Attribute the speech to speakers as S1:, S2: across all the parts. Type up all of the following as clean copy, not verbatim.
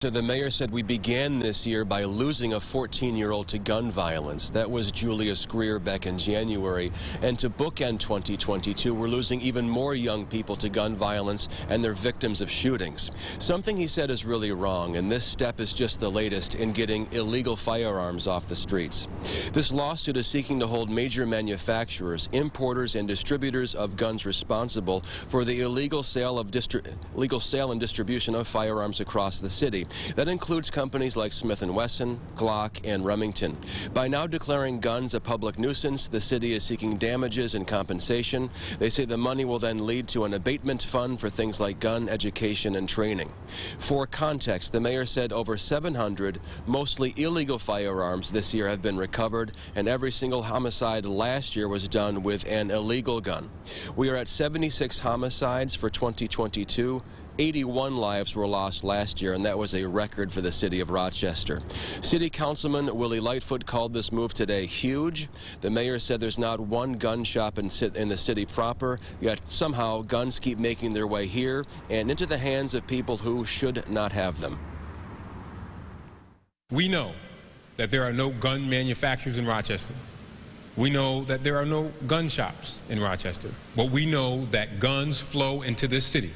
S1: So the mayor said we began this year by losing a 14-year-old to gun violence. That was Julius Greer back in January. And to bookend 2022, we're losing even more young people to gun violence and they're victims of shootings. Something he said is really wrong, and this step is just the latest in getting illegal firearms off the streets. This lawsuit is seeking to hold major manufacturers, importers, and distributors of guns responsible for the illegal sale and distribution of firearms across the city. That includes companies like Smith & Wesson, Glock, and Remington. By now declaring guns a public nuisance, the city is seeking damages and compensation. They say the money will then lead to an abatement fund for things like gun education and training. For context, the mayor said over 700, mostly illegal firearms this year have been recovered, and every single homicide last year was done with an illegal gun. We are at 76 homicides for 2022. 81 lives were lost last year, and that was a record for the city of Rochester. City Councilman Willie Lightfoot called this move today huge. The mayor said there's not one gun shop in the city proper, yet somehow guns keep making their way here and into the hands of people who should not have them.
S2: We know that there are no gun manufacturers in Rochester. We know that there are no gun shops in Rochester. But we know that guns flow into this city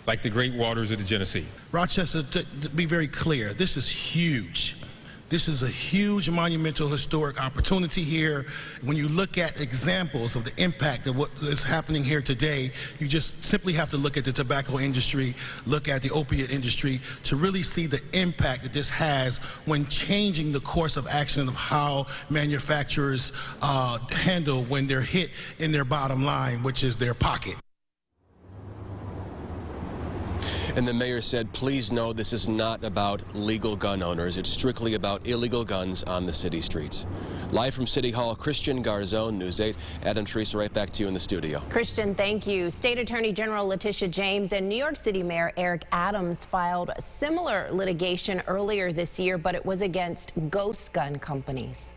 S2: like the great waters of the Genesee.
S3: Rochester, to be very clear, this is huge. This is a huge monumental historic opportunity here. When you look at examples of the impact of what is happening here today, you just simply have to look at the tobacco industry, look at the opiate industry to really see the impact that this has when changing the course of action of how manufacturers handle when they're hit in their bottom line, which is their pocket.
S1: And the mayor said, please know this is not about legal gun owners. It's strictly about illegal guns on the city streets. Live from City Hall, Christian Garzone, News 8. Adam, Teresa, right back to you in the studio.
S4: Christian, thank you. State Attorney General Letitia James and New York City Mayor Eric Adams filed similar litigation earlier this year, but it was against ghost gun companies.